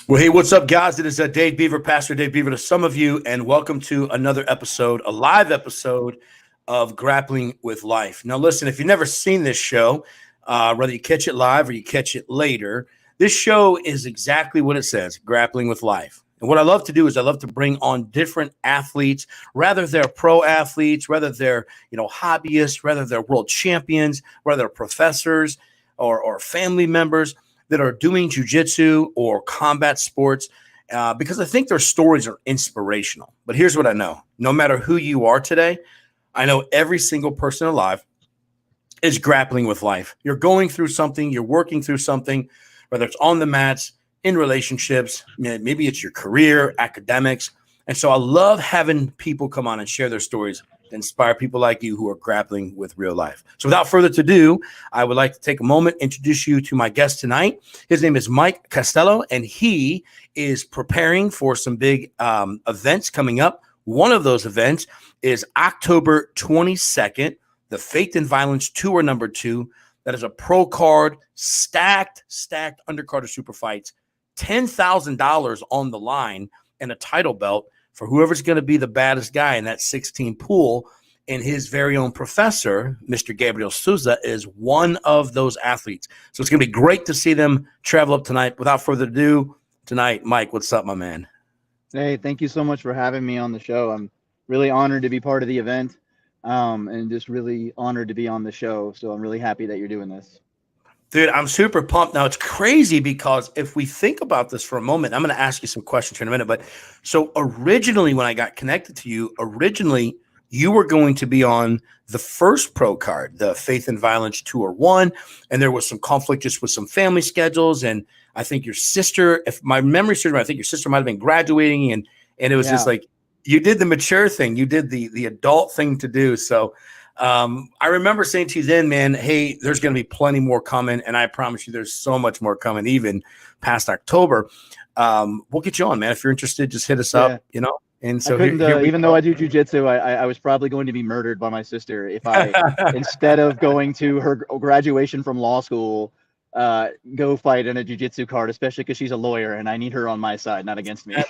Well, hey, what's up, guys? It is Dave Beaver, Pastor Dave Beaver to some of you, and welcome to another episode, a live episode of Grappling with Life. Now, listen, if you've never seen this show, whether you catch it live or you catch it later, this show is exactly what it says, Grappling with Life. And what I love to do is I love to bring on different athletes, whether they're pro athletes, whether they're, hobbyists, whether they're world champions, whether they're professors or family members that are doing jujitsu or combat sports, because I think their stories are inspirational. But here's what I know. No matter who you are today, I know every single person alive is grappling with life. You're going through something, you're working through something, whether it's on the mats, in relationships, maybe it's your career, academics. And so I love having people come on and share their stories to inspire people like you who are grappling with real life. So without further ado, I would like to take a moment, introduce you to my guest tonight. His name is Mike Costello, and he is preparing for some big events coming up. One of those events is October 22nd, the Faith and Violence Tour number 2. That is a pro card, stacked undercard of super fights, $10,000 on the line, and a title belt for whoever's going to be the baddest guy in that 16 pool. And his very own professor, Mr. Gabriel Souza, is one of those athletes. So it's going to be great to see them travel up tonight. Without further ado, tonight, Mike, what's up, my man? Hey, thank you so much for having me on the show. I'm really honored to be part of the event, and just really honored to be on the show. So I'm really happy that you're doing this. Dude, I'm super pumped. Now, it's crazy because if we think about this for a moment, I'm going to ask you some questions here in a minute. But so originally, when I got connected to you, you were going to be on the first pro card, the Faith and Violence Tour 1. And there was some conflict just with some family schedules. And I think your sister, if my memory serves me, I think your sister might have been graduating. And it was just like, you did the mature thing. You did the adult thing to do. So I remember saying to you then, man, hey, there's going to be plenty more coming. And I promise you there's so much more coming, even past October. We'll get you on, man. If you're interested, just hit us up, And so even though I do jujitsu, I was probably going to be murdered by my sister if I, instead of going to her graduation from law school, go fight in a jujitsu card, especially because she's a lawyer and I need her on my side, not against me.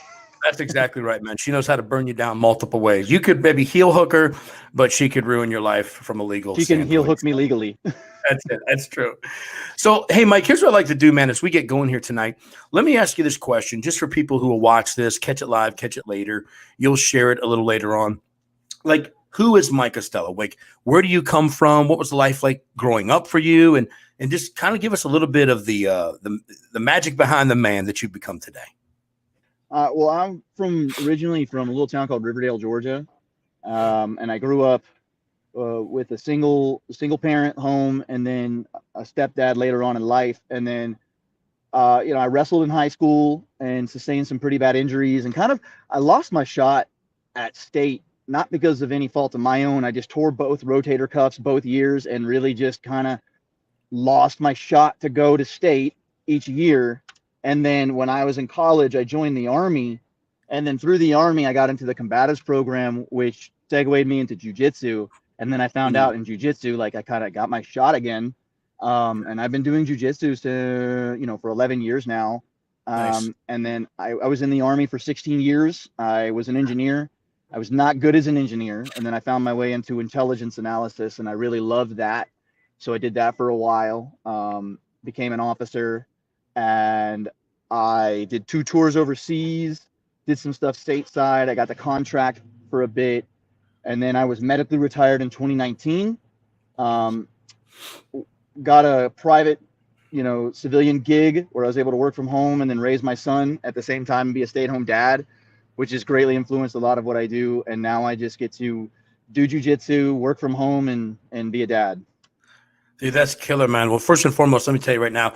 That's exactly right, man. She knows how to burn you down multiple ways. You could maybe heel hook her, but she could ruin your life from a legal standpoint. She can heel hook me legally. That's it. That's true. So, hey, Mike, here's what I'd like to do, man, as we get going here tonight. Let me ask you this question, just for people who will watch this, catch it live, catch it later. You'll share it a little later on. Like, who is Mike Costello? Like, where do you come from? What was life like growing up for you? And just kind of give us a little bit of the magic behind the man that you've become today. Well, I'm originally from a little town called Riverdale, Georgia, and I grew up with a single parent home, and then a stepdad later on in life. And then, I wrestled in high school and sustained some pretty bad injuries, and I lost my shot at state, not because of any fault of my own. I just tore both rotator cuffs both years, and really just kind of lost my shot to go to state each year. And then when I was in college, I joined the Army. And then through the Army, I got into the combatives program, which segued me into jujitsu. And then I found out in jujitsu, like I kind of got my shot again. And I've been doing jujitsu for 11 years now. Nice. And then I was in the Army for 16 years. I was an engineer. I was not good as an engineer. And then I found my way into intelligence analysis, and I really loved that. So I did that for a while, became an officer. And I did 2 tours overseas, did some stuff stateside. I got the contract for a bit. And then I was medically retired in 2019. Got a private, civilian gig where I was able to work from home and then raise my son at the same time and be a stay-at-home dad, which has greatly influenced a lot of what I do. And now I just get to do jujitsu, work from home, and be a dad. Dude, that's killer, man. Well, first and foremost, let me tell you right now,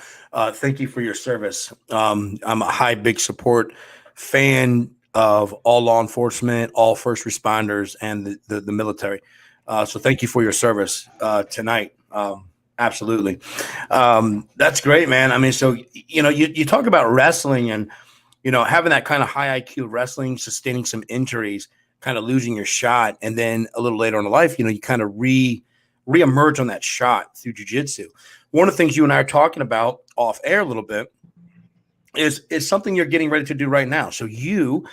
thank you for your service. I'm a big support fan of all law enforcement, all first responders, and the military. So thank you for your service tonight. Absolutely. That's great, man. I mean, so, you talk about wrestling and, having that kind of high IQ wrestling, sustaining some injuries, kind of losing your shot. And then a little later in life, you kind of reemerge on that shot through jiu-jitsu. One of the things you and I are talking about off air a little bit is something you're getting ready to do right now. So you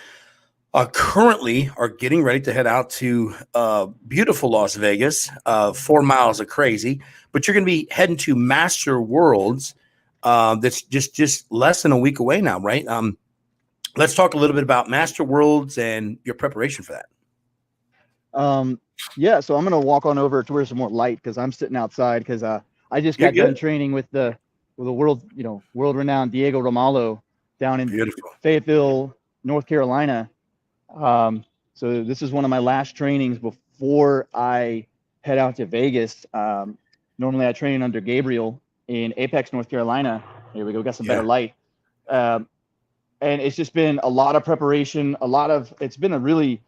currently are getting ready to head out to beautiful Las Vegas, 4 miles of crazy, but you're going to be heading to Master Worlds. That's just less than a week away now, right? Let's talk a little bit about Master Worlds and your preparation for that. Yeah, so I'm gonna walk on over to where some more light because I'm sitting outside because I just You're got done good. training with the world renowned Diego Romalo down in Beautiful. Fayetteville, North Carolina. So this is one of my last trainings before I head out to Vegas. Normally I train under Gabriel in Apex, North Carolina. Here we go, got some better light. Um, and it's just been a lot of preparation, it's been a really,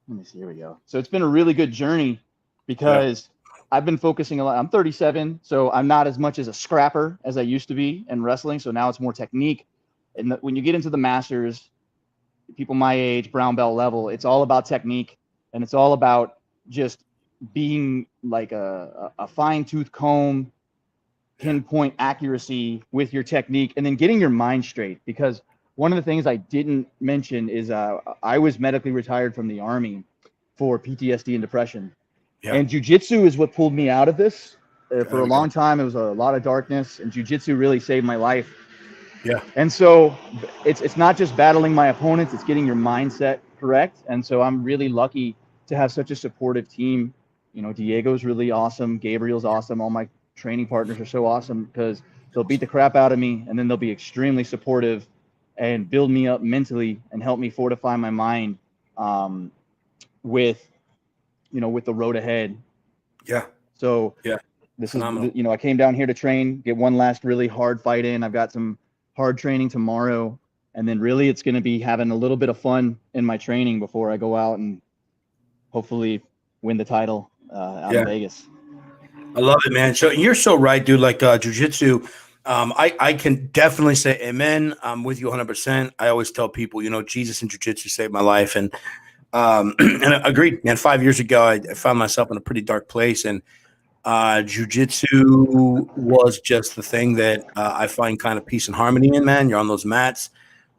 let me see, here we go. So it's been a really good journey because I've been focusing a lot. I'm 37, so I'm not as much as a scrapper as I used to be in wrestling. So now it's more technique. And when you get into the masters, people my age, brown belt level, it's all about technique, and it's all about just being like a fine tooth comb, pinpoint accuracy with your technique, and then getting your mind straight. Because one of the things I didn't mention is I was medically retired from the Army for PTSD and depression. Yeah. And jujitsu is what pulled me out of this. For There a we go. long time, it was a lot of darkness, and jujitsu really saved my life. Yeah. And so it's not just battling my opponents, it's getting your mindset correct. And so I'm really lucky to have such a supportive team. You know, Diego's really awesome, Gabriel's awesome, all my training partners are so awesome because they'll beat the crap out of me and then they'll be extremely supportive and build me up mentally and help me fortify my mind with the road ahead. Yeah. So Yeah. this Phenomenal. is, I came down here to train, get one last really hard fight in. I've got some hard training tomorrow, and then really it's going to be having a little bit of fun in my training before I go out and hopefully win the title out in Vegas. I love it, man. So you're so right, dude. Like jujitsu, I can definitely say amen. I'm with you 100%. I always tell people, Jesus and jujitsu saved my life, and and I agreed, man. 5 years ago, I found myself in a pretty dark place, and jujitsu was just the thing that I find kind of peace and harmony in, man. You're on those mats.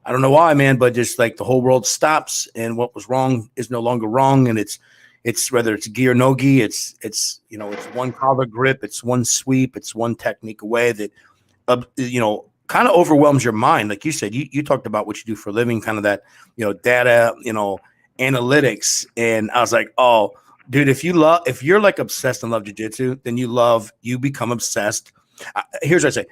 I don't know why, man, but just like the whole world stops, and what was wrong is no longer wrong, and it's whether it's gi or no gi, it's one collar grip, it's one sweep, it's one technique away that kind of overwhelms your mind. Like you said, you talked about what you do for a living, kind of that data, analytics, and I was like, oh, dude, if you're like obsessed and love jiu-jitsu, then you become obsessed. Here's what I say: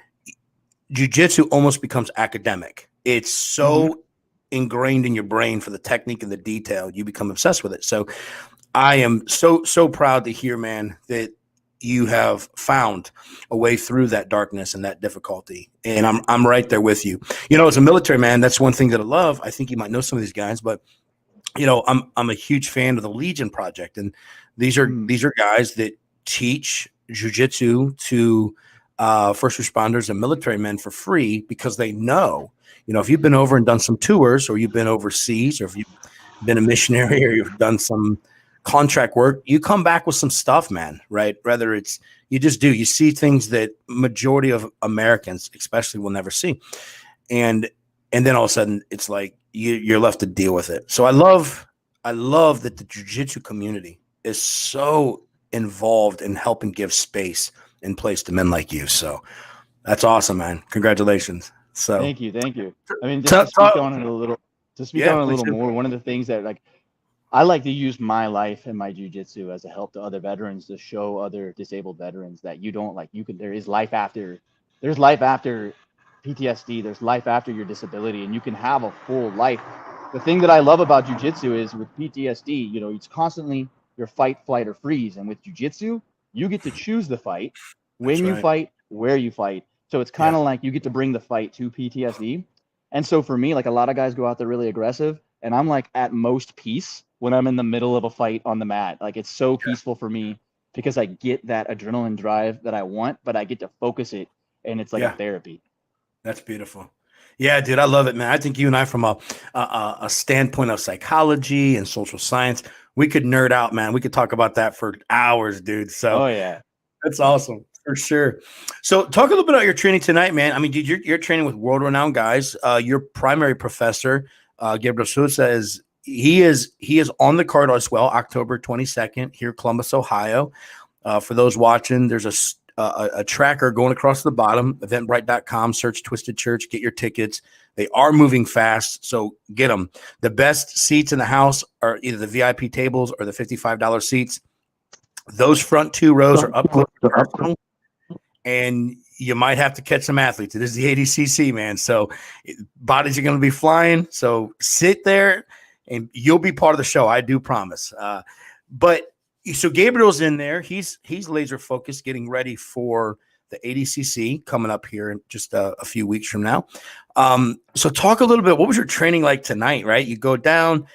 jiu-jitsu almost becomes academic. It's so ingrained in your brain for the technique and the detail, you become obsessed with it. So I am so proud to hear, man, that you have found a way through that darkness and that difficulty. And I'm right there with you. As a military man, that's one thing that I love. I think you might know some of these guys, but I'm a huge fan of the Legion Project, and these are guys that teach jiu-jitsu to first responders and military men for free because they know, if you've been over and done some tours, or you've been overseas, or if you've been a missionary, or you've done some contract work, you come back with some stuff, man, right? Whether it's you see things that majority of Americans especially will never see. And then all of a sudden it's like you're left to deal with it. So I love that the jiu-jitsu community is so involved in helping give space and place to men like you. So that's awesome, man. Congratulations. So thank you. I mean, just to speak on it a little do. more, one of the things that I like to use my life and my jujitsu as a help to other veterans, to show other disabled veterans that there is life after PTSD, there's life after your disability, and you can have a full life. The thing that I love about jujitsu is with PTSD, it's constantly your fight, flight, or freeze. And with jujitsu, you get to choose the fight, when you fight, where you fight. So it's kind of like you get to bring the fight to PTSD. And so for me, like a lot of guys go out there really aggressive, and I'm like at most peace when I'm in the middle of a fight on the mat. Like it's so peaceful for me because I get that adrenaline drive that I want, but I get to focus it, and it's like a therapy. That's beautiful. Yeah, dude, I love it, man. I think you and I, from a standpoint of psychology and social science, we could nerd out, man. We could talk about that for hours, dude. So oh yeah, that's awesome. For sure. So, talk a little bit about your training tonight, man. I mean, dude, you're training with world-renowned guys. Your primary professor, Gabriel Sousa, is on the card as well, October 22nd here, Columbus, Ohio. For those watching, there's a tracker going across the bottom, eventbrite.com, search Twisted Church, get your tickets. They are moving fast, so get them. The best seats in the house are either the VIP tables or the $55 seats. Those front two rows are up close and personal, and you might have to catch some athletes. It is the ADCC, man. So bodies are going to be flying. So sit there and you'll be part of the show. I do promise. But so Gabriel's in there. He's laser focused, getting ready for the ADCC coming up here in just a few weeks from now. So talk a little bit. What was your training like tonight? Right, you go down.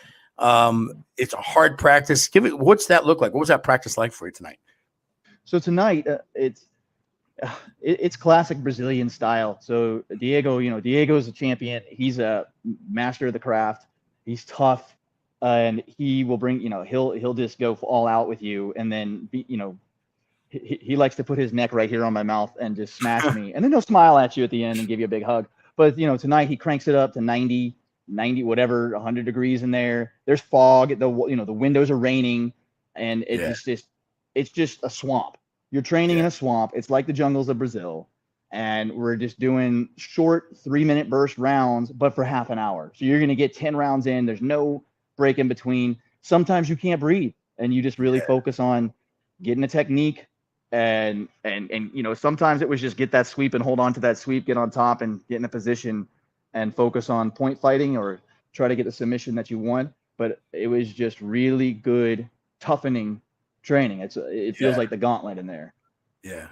It's a hard practice. What's that look like? What was that practice like for you tonight? So tonight, it's classic Brazilian style. So Diego's a champion. He's a master of the craft. He's tough, and he will bring, he'll just go all out with you, and then he likes to put his neck right here on my mouth and just smash me, and then he'll smile at you at the end and give you a big hug. But tonight he cranks it up to 90 whatever, 100 degrees in there. There's fog. The windows are raining, and it's just a swamp. You're training in a swamp. It's like the jungles of Brazil, and we're just doing short 3-minute burst rounds, but for half an hour. So you're going to get 10 rounds in. There's no break in between. Sometimes you can't breathe, and you just really focus on getting a technique. And sometimes it was just get that sweep and hold on to that sweep, get on top and get in a position and focus on point fighting or try to get the submission that you want. But it was just really good, toughening training. It feels like the gauntlet in there. Yeah,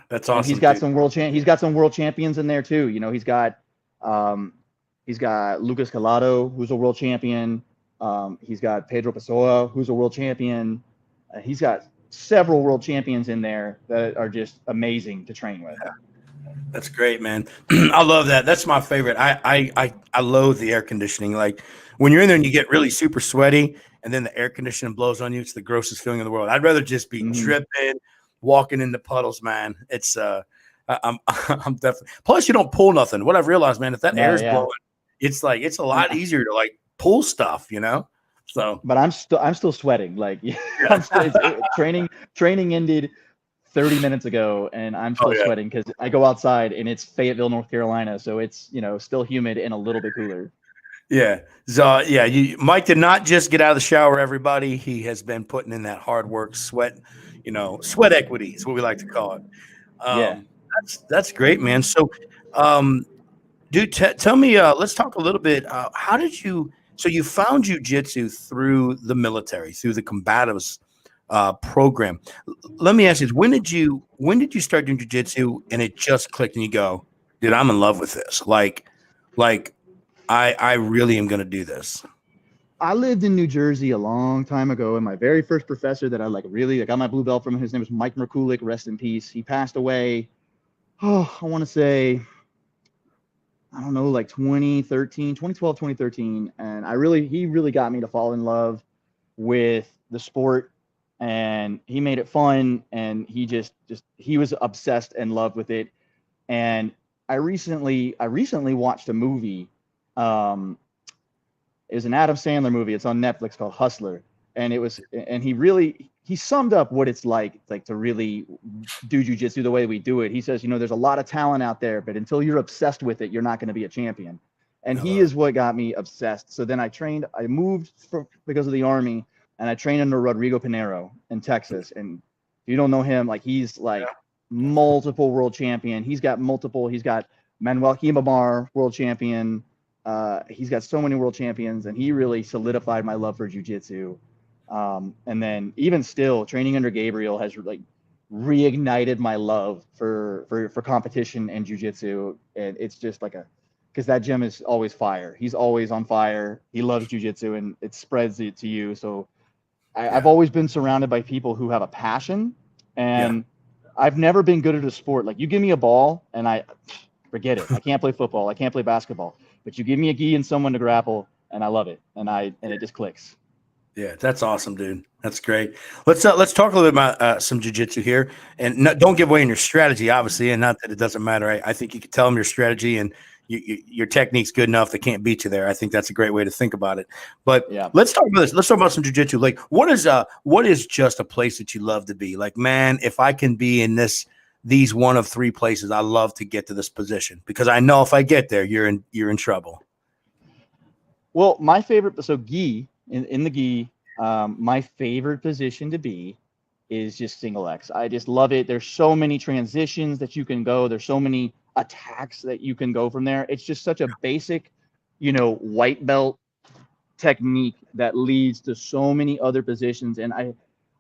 that's awesome. And he's got some world champions in there too. He's got Lucas Calado, who's a world champion. He's got Pedro Pessoa, who's a world champion. He's got several world champions in there that are just amazing to train with. Yeah. That's great, man. I love that. That's my favorite. I loathe the air conditioning. Like when you're in there and you get really super sweaty and then the air conditioning blows on you, it's the grossest feeling in the world. I'd rather just be dripping, walking into puddles, man. It's I'm definitely. Plus, you don't pull nothing. What I've realized, man, if that air is blowing, it's a lot easier to like pull stuff, So, but I'm still sweating. Like training ended 30 minutes ago, and I'm still sweating because I go outside and it's Fayetteville, North Carolina, so it's still humid and a little bit cooler. Yeah. So Mike did not just get out of the shower, everybody. He has been putting in that hard work, sweat equity is what we like to call it. That's great, man. So, dude, tell me, let's talk a little bit. How did you found jiu-jitsu through the military, through the combatives program. Let me ask you, when did you start doing jiu-jitsu and it just clicked and you go, dude, I'm in love with this. Like I really am going to do this. I lived in New Jersey a long time ago, and my very first professor that I got my blue belt from, his name was Mike Merkulik, rest in peace. He passed away. I want to say, I don't know, like 2012, 2013. And he really got me to fall in love with the sport, and he made it fun, and he was obsessed and loved with it. And I recently watched a movie. It was an Adam Sandler movie. It's on Netflix called Hustler. And he summed up what it's like to really do jiu-jitsu the way we do it. He says, there's a lot of talent out there, but until you're obsessed with it, you're not going to be a champion. And he is what got me obsessed. So then I moved because of the Army, and I trained under Rodrigo Pinheiro in Texas. And if you don't know him, he's multiple world champion. He's got Manuel Himamar, world champion. He's got so many world champions, and he really solidified my love for jiu-jitsu. And then even still, training under Gabriel has reignited my love for competition and jiu-jitsu. And it's just because that gym is always fire. He's always on fire. He loves jiu-jitsu, and it spreads it to you. So I've always been surrounded by people who have a passion, and I've never been good at a sport. Like, you give me a ball and I forget it. I can't play football. I can't play basketball, but you give me a gi and someone to grapple, and I love it. And it just clicks. Yeah, that's awesome, dude. That's great. Let's talk a little bit about some jujitsu here, and don't give away in your strategy, obviously, and not that it doesn't matter. I think you can tell them your strategy, and your technique's good enough; they can't beat you there. I think that's a great way to think about it. But Yeah. let's talk about this. Let's talk about some jujitsu. Like, what is just a place that you love to be? Like, man, if I can be in these one of three places, I love to get to this position because I know if I get there, you're in trouble. Well, my favorite, so gi in the gi, my favorite position to be is just single X. I just love it. There's so many transitions that you can go. There's so many attacks that you can go from there. It's just such a basic, white belt technique that leads to so many other positions. And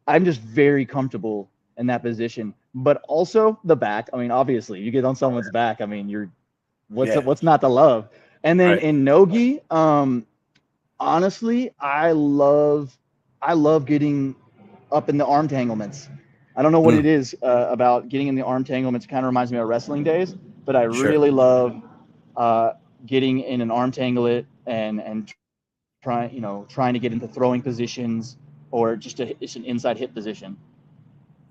I'm just very comfortable in that position. But also the back. I mean, obviously, you get on someone's back. I mean, what's not to love? And then Right. in nogi, honestly, I love getting up in the arm tanglements. I don't know what Mm, it is about getting in the arm tanglements. It kind of reminds me of wrestling days, but I sure. really love uh, getting in an arm tanglet and trying to get into throwing positions or it's an inside hip position.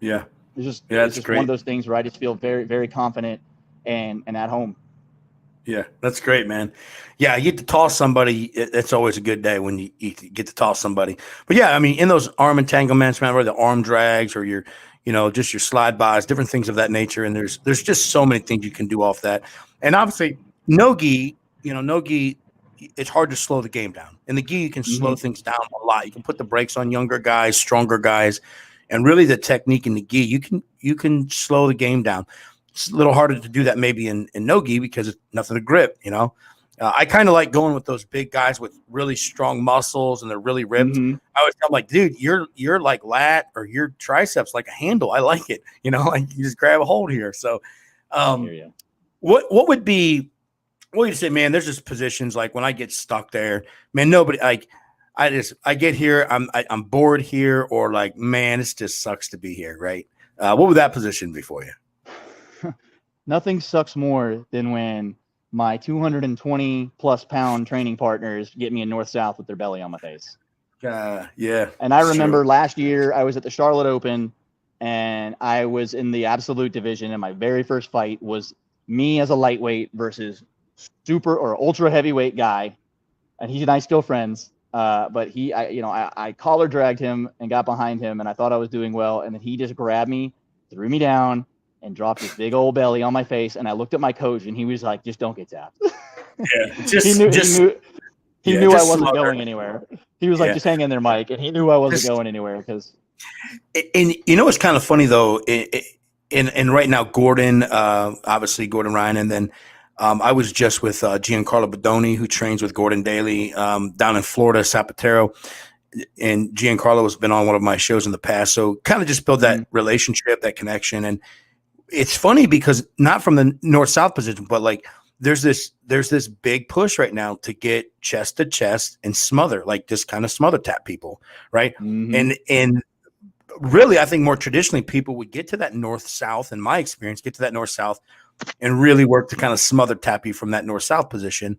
Yeah. Yeah, It's that's just one of great. those things where I just feel very very confident and at home. Yeah, that's great, man. Yeah, you get to toss somebody. It's always a good day when you get to toss somebody. But yeah, I mean, in those arm entanglements, man, or the arm drags, or just your slide bys, different things of that nature. And there's just so many things you can do off that. And obviously, no gi, it's hard to slow the game down. In the gi, you can slow Hmm. things down a lot. You can put the brakes on younger guys, stronger guys, and really the technique in the gi, you can slow the game down. It's a little harder to do that maybe in no-gi because it's nothing to grip. I kind of like going with those big guys with really strong muscles and they're really ripped. Hmm. I always tell them like, dude, you're like lat or your triceps like a handle. I like it. Like you just grab a hold here. So, I hear um, you. what would be what would you say, man? There's just positions like when I get stuck there, man. Nobody like. I get here, I'm bored here, or like, man, it just sucks to be here, right? What would that position be for you? Nothing sucks more than when my 220 plus pound training partners get me in north south with their belly on my face. Yeah, And I it's true. remember last year I was at the Charlotte Open and I was in the absolute division, and my very first fight was me as a lightweight versus super or ultra heavyweight guy, and he and I still friends. But I collar dragged him and got behind him, and I thought I was doing well, and then he just grabbed me, threw me down, and dropped his big old belly on my face. And I looked at my coach, and he was like, "Just don't get tapped." Yeah, he just knew he just knew he yeah, knew I just wasn't smother. going anywhere. He was like, Yeah, "Just hang in there, Mike," and he knew I wasn't just going anywhere because. and it's kind of funny though. In right now, Gordon, obviously Gordon Ryan, and then I was just with Giancarlo Bodoni, who trains with Gordon Daly down in Florida, Zapatero, and Giancarlo has been on one of my shows in the past. So kind of just build that relationship, that connection, and it's funny because not from the north south position, but like there's this big push right now to get chest to chest and smother, like just kind of smother tap people, right? Mm-hmm. And really, I think more traditionally people would get to that north south. In my experience, get to that north south and really work to kind of smother tap you from that north south position.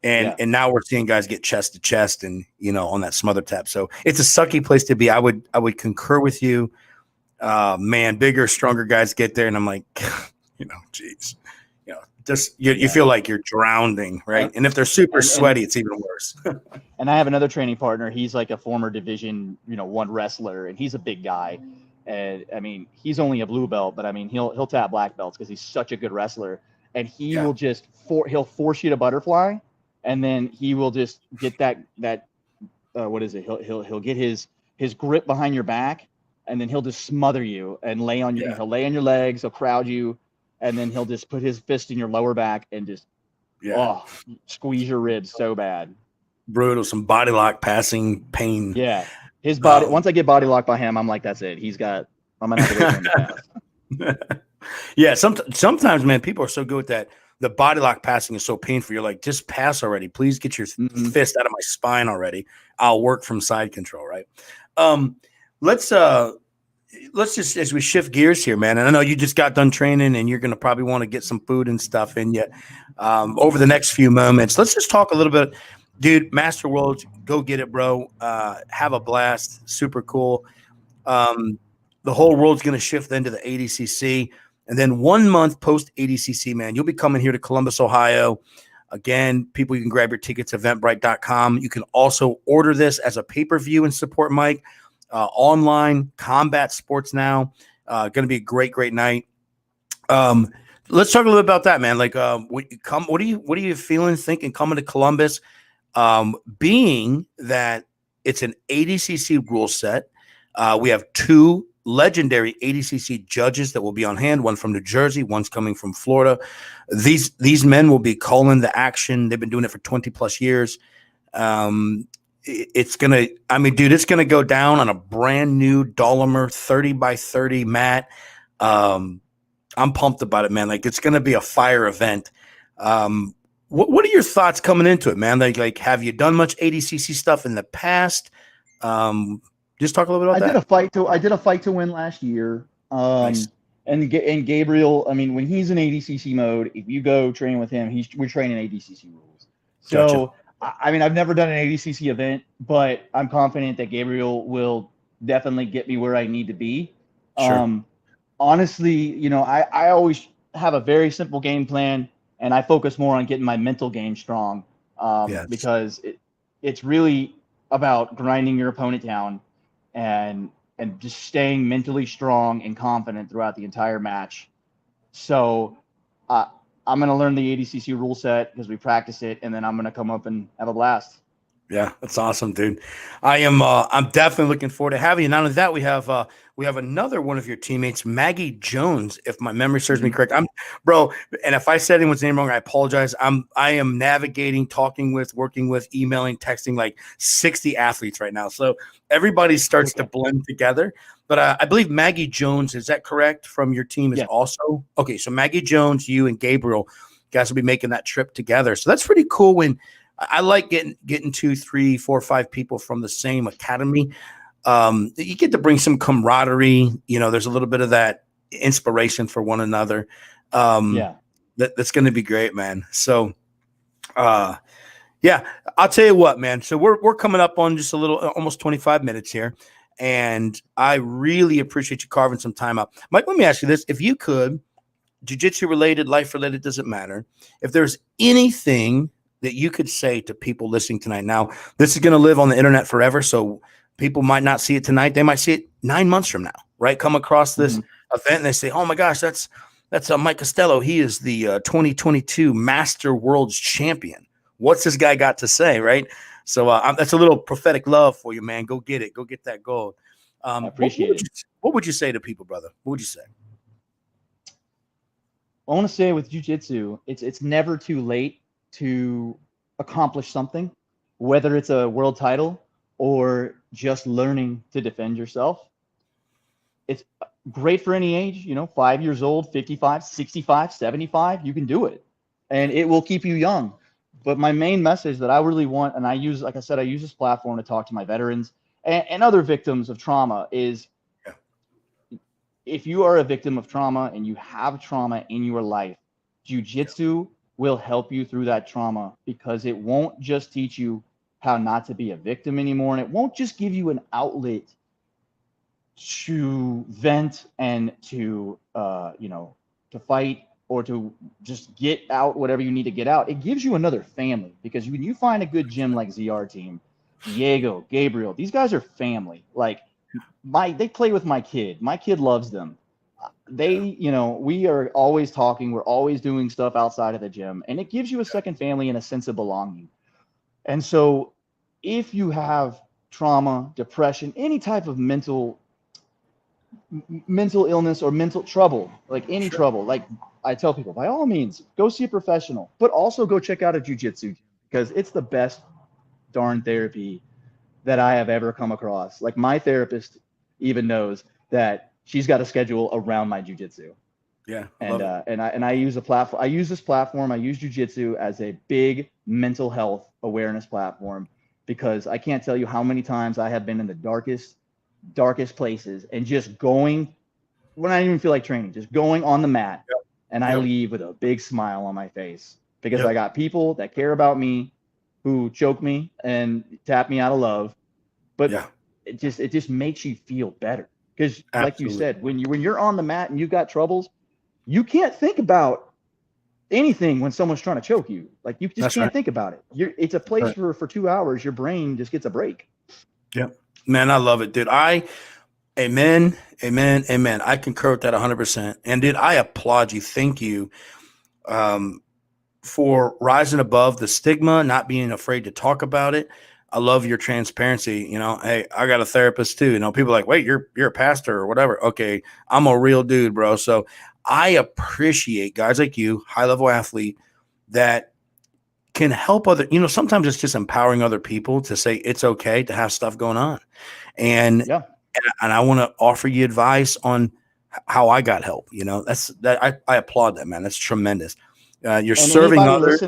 And Yeah. and now we're seeing guys get chest to chest and on that smother tap. So it's a sucky place to be. I would concur with you. Man, bigger, stronger guys get there, and I'm like, geez, just you Yeah. feel like you're drowning, right? And And if they're super and sweaty, it's even worse. and I have another training partner. He's like a former Division, one wrestler, and he's a big guy. And I mean, he's only a blue belt, but I mean, he'll tap black belts because he's such a good wrestler. And he Yeah, will he'll force you to butterfly, and then he will just get that what is it? He'll get his grip behind your back, and then he'll just smother you and lay on you. yeah, He'll lay on your legs, he'll crowd you, and then he'll just put his fist in your lower back and just yeah. squeeze your ribs so bad. Brutal, some body lock, passing pain. Yeah. His body, Um, once I get body locked by him, I'm like, that's it. I'm going to have to wait for him to pass. yeah, sometimes, man, people are so good with that. The body lock passing is so painful. You're like, just pass already. Please get your Mm-hmm. fist out of my spine already. I'll work from side control, right? Um, let's just as we shift gears here, man. And I know you just got done training, and you're going to probably want to get some food and stuff in you over the next few moments. Let's just talk a little bit. Dude, Master Worlds, go get it, bro. Have a blast. Super cool. Um, the whole world's going to shift then to the ADCC. And then 1 month post ADCC, man, you'll be coming here to Columbus, Ohio. Again, people, you can grab your tickets, eventbrite.com. You can also order this as a pay-per-view and support Mike. Online, Combat Sports Now. Going to be a great, great night. Let's talk a little bit about that, man. Like, what are you feeling, thinking coming to Columbus? Being that it's an ADCC rule set, we have two legendary ADCC judges that will be on hand. One from New Jersey, one's coming from Florida. These men will be calling the action. They've been doing it for 20 plus years. It's gonna, I mean, dude, it's gonna go down on a brand new Dolomer 30 by 30 mat. I'm pumped about it, man. Like, it's gonna be a fire event. What are your thoughts coming into it, man? Like, have you done much ADCC stuff in the past? Just talk a little bit about that. I did a fight to win last year. Nice. And Gabriel, I mean, when he's in ADCC mode, if you go train with him, we're training ADCC rules. So, Gotcha. I mean, I've never done an ADCC event, but I'm confident that Gabriel will definitely get me where I need to be. Sure. Honestly, you know, I always have a very simple game plan, and I focus more on getting my mental game strong, Yes. because it's really about grinding your opponent down and just staying mentally strong and confident throughout the entire match. So I'm going to learn the ADCC rule set because we practice it, and then I'm going to come up and have a blast. Yeah, that's awesome, dude. I'm definitely looking forward to having you. Not only that, we have another one of your teammates, Maggie Jones, if my memory serves me correct. Bro, and if I said anyone's name wrong, I apologize. I am navigating, talking with, working with, emailing, texting like 60 athletes right now. So everybody starts to blend together. But I believe Maggie Jones, is that correct, from your team is also? Okay, so Maggie Jones, you and Gabriel, guys will be making that trip together. So that's pretty cool when I like getting 2, 3, 4, 5 people from the same academy. You get to bring some camaraderie. You know, there's a little bit of that inspiration for one another. That's going to be great, man. So, yeah, I'll tell you what, man. So we're coming up on just a little, almost 25 minutes here, and I really appreciate you carving some time out, Mike. Let me ask you this: if you could, jiu-jitsu related, life related, doesn't matter. If there's anything that you could say to people listening tonight. Now, this is going to live on the internet forever, so people might not see it tonight. They might see it 9 months from now, right? Come across this event and they say, "Oh my gosh, that's Mike Costello. He is the 2022 Master World's Champion. What's this guy got to say?" Right? So that's a little prophetic love for you, man. Go get it. Go get that gold. I appreciate it. What would you say to people, brother? What would you say? I want to say with jiu-jitsu, it's never too late to accomplish something, whether it's a world title or just learning to defend yourself. It's great for any age, you know, 5 years old, 55, 65, 75, you can do it. And it will keep you young. But my main message that I really want, and I use, like I said, I use this platform to talk to my veterans and other victims of trauma, is if you are a victim of trauma and you have trauma in your life, jiu-jitsu will help you through that trauma, because it won't just teach you how not to be a victim anymore. And it won't just give you an outlet to vent and to, to fight or to just get out whatever you need to get out. It gives you another family, because when you find a good gym like ZR Team, Diego, Gabriel, these guys are family. Like they play with my kid. My kid loves them. We are always talking. We're always doing stuff outside of the gym, and it gives you a second family and a sense of belonging. And so if you have trauma, depression, any type of mental illness or mental trouble, like any trouble, like I tell people, by all means, go see a professional, but also go check out a jiu-jitsu, because it's the best darn therapy that I have ever come across. Like my therapist even knows that she's got a schedule around my jiu-jitsu. Yeah. I use a platform. I use this platform. I use jiu-jitsu as a big mental health awareness platform, because I can't tell you how many times I have been in the darkest places and just going when I didn't even feel like training, just going on the mat, and I leave with a big smile on my face, because I got people that care about me who choke me and tap me out of love, but Yeah, it just makes you feel better because, like you absolutely. said, when you're on the mat and you've got troubles, you can't think about anything when someone's trying to choke you. Like you just That's right. can't think about it. It's a That's place right. for 2 hours. Your brain just gets a break. Yeah, man, I love it, dude. Amen, amen, amen. I concur with that 100%. And dude, I applaud you. Thank you. Um, for rising above the stigma, not being afraid to talk about it. I love your transparency. Hey, I got a therapist too. People are like, wait, you're a pastor or whatever. Okay, I'm a real dude, bro. So I appreciate guys like you, high level athlete, that can help other. Sometimes it's just empowering other people to say it's okay to have stuff going on, and Yeah. and I want to offer you advice on how I got help. That's that I applaud that, man. That's tremendous. You're And serving others.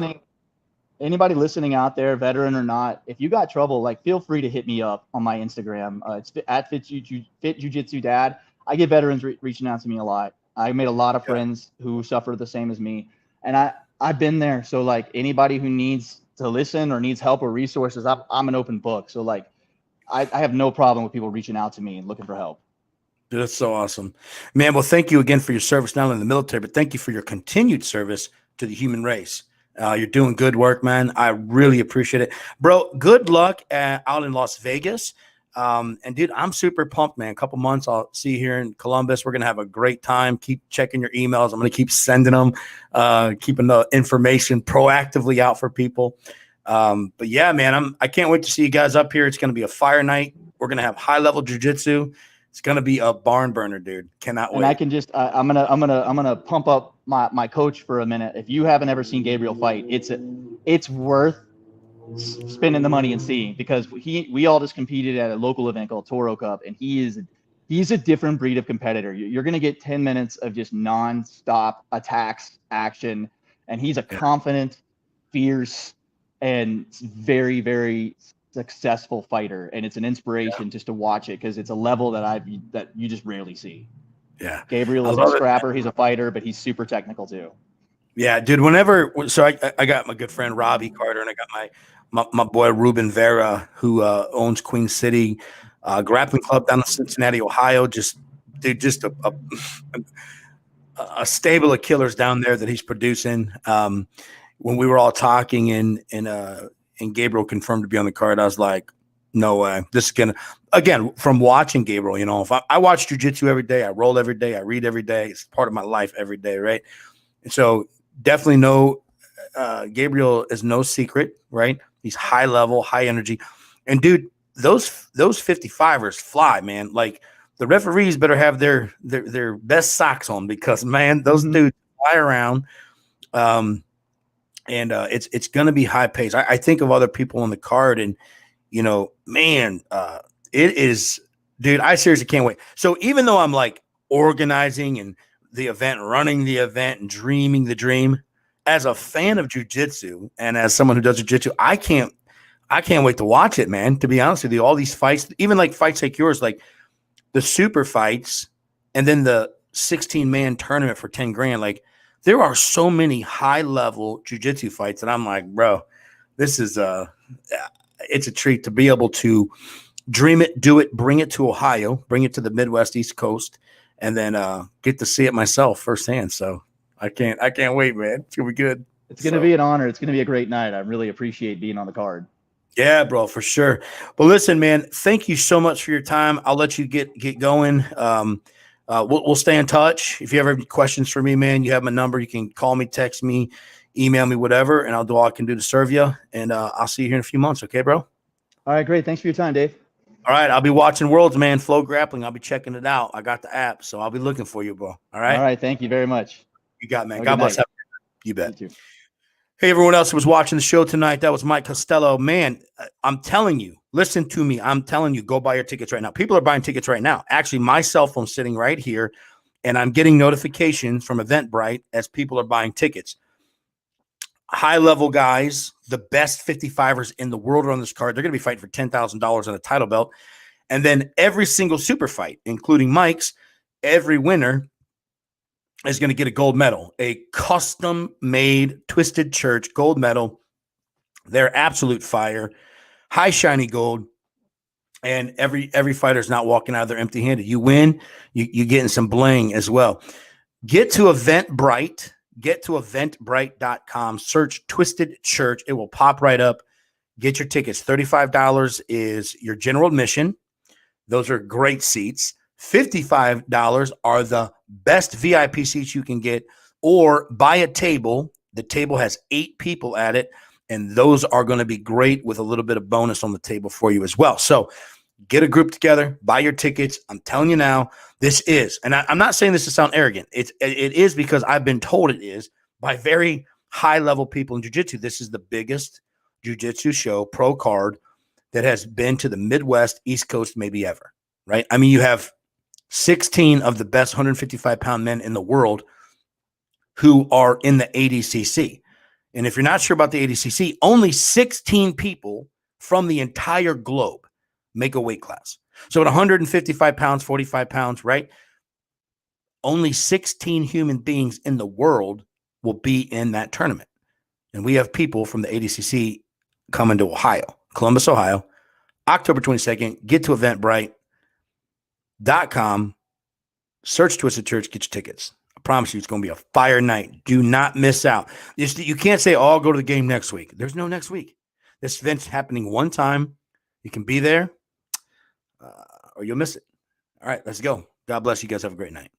anybody listening out there, veteran or not, if you got trouble, like feel free to hit me up on my Instagram. It's at Fit Jiu-Jitsu Dad. I get veterans reaching out to me a lot. I made a lot of Yeah. friends who suffer the same as me, and I've been there. So like anybody who needs to listen or needs help or resources, I'm an open book. So like I have no problem with people reaching out to me and looking for help. Dude, that's so awesome, man. Well, thank you again for your service, not only in the military, but thank you for your continued service to the human race. You're doing good work, man. I really appreciate it, bro. Good luck out in Las Vegas. And dude, I'm super pumped, man. A couple months, I'll see you here in Columbus. We're gonna have a great time. Keep checking your emails. I'm gonna keep sending them, keeping the information proactively out for people. But yeah, man, I can't wait to see you guys up here. It's gonna be a fire night. We're gonna have high level jujitsu. It's gonna be a barn burner, dude. Cannot And I wait. can just I'm gonna pump up my coach for a minute. If you haven't ever seen Gabriel fight, it's worth spending the money and seeing, because we all just competed at a local event called Toro Cup, and he's a different breed of competitor. You're gonna get 10 minutes of just nonstop attacks, action, and he's a Yeah, confident, fierce, and very very successful fighter, and it's an yeah, inspiration just to watch it because it's a level that you just rarely see. yeah. Gabriel I is a love it. scrapper. He's a fighter, but he's super technical too. Yeah, dude. So I got my good friend Robbie Carter, and I got my boy Ruben Vera, who owns Queen City Grappling Club down in Cincinnati, Ohio. Just dude, just a stable of killers down there that he's producing. When we were all talking and Gabriel confirmed to be on the card, I was like, no way. This is gonna again from watching Gabriel. If I watch jujitsu every day, I roll every day, I read every day. It's part of my life every day, right? And so definitely no Gabriel is no secret, right? He's high level, high energy. And dude, those 55ers fly, man. Like the referees better have their best socks on because man, those Mm-hmm. dudes fly around. Um, and it's gonna be high pace. I think of other people on the card and man, it is, dude, I seriously can't wait. So even though I'm like organizing and the event, running the event and dreaming the dream, as a fan of jujitsu and as someone who does jujitsu, I can't wait to watch it, man. To be honest with you, all these fights, even like fights like yours, like the super fights, and then the 16-man tournament for 10 grand. Like there are so many high level jujitsu fights that I'm like, bro, this is it's a treat to be able to dream it, do it, bring it to Ohio, bring it to the Midwest, East Coast, and then get to see it myself firsthand. So I can't wait, man. It's gonna be good. It's going to So be an honor. It's going to be a great night. I really appreciate being on the card. yeah, bro, for sure. But listen, man, thank you so much for your time. I'll let you get going. We'll stay in touch. If you ever have any questions for me, man, you have my number. You can call me, text me, email me, whatever, and I'll do all I can do to serve you. And I'll see you here in a few months. Okay, bro? All right, great. Thanks for your time, Dave. All right. I'll be watching Worlds, man. Flow Grappling. I'll be checking it out. I got the app, so I'll be looking for you, bro. All All right. right, thank you very much. You got, man. Have a God good bless. night. You You bet. too. Hey, everyone else who was watching the show tonight, that was Mike Costello. Man, I'm telling you, listen to me. I'm telling you, go buy your tickets right now. People are buying tickets right now. Actually, my cell phone's sitting right here, and I'm getting notifications from Eventbrite as people are buying tickets. High-level guys, the best 55ers in the world are on this card. They're going to be fighting for $10,000 on a title belt. And then every single super fight, including Mike's, every winner is going to get a gold medal, a custom-made Twisted Church gold medal They're absolute fire, high shiny gold, and every fighter's not walking out of there empty-handed. You win, you getting some bling as well. Get to Eventbrite. Get to eventbrite.com. Search Twisted Church. It will pop right up. Get your tickets. $35 is your general admission. Those are great seats. $55 are the best VIP seats you can get, or buy a table. The table has 8 people at it, and those are going to be great with a little bit of bonus on the table for you as well. So get a group together, buy your tickets. I'm telling you now, this is, and I'm not saying this to sound arrogant. It is because I've been told it is by very high level people in jiu-jitsu. This is the biggest jiu-jitsu show, pro card, that has been to the Midwest, East Coast, maybe ever, right? I mean, you have 16 of the best 155-pound men in the world who are in the ADCC. And if you're not sure about the ADCC, only 16 people from the entire globe make a weight class. So at 155 pounds, 45 pounds, right? Only 16 human beings in the world will be in that tournament. And we have people from the ADCC coming to Ohio, Columbus, Ohio, October 22nd. Get to eventbrite.com. Search Twisted Church, get your tickets. I promise you it's going to be a fire night. Do not miss out. You can't say, oh, I'll go to the game next week. There's no next week. This event's happening one time. You can be there or you'll miss it. All right, let's go. God bless you guys. Have a great night.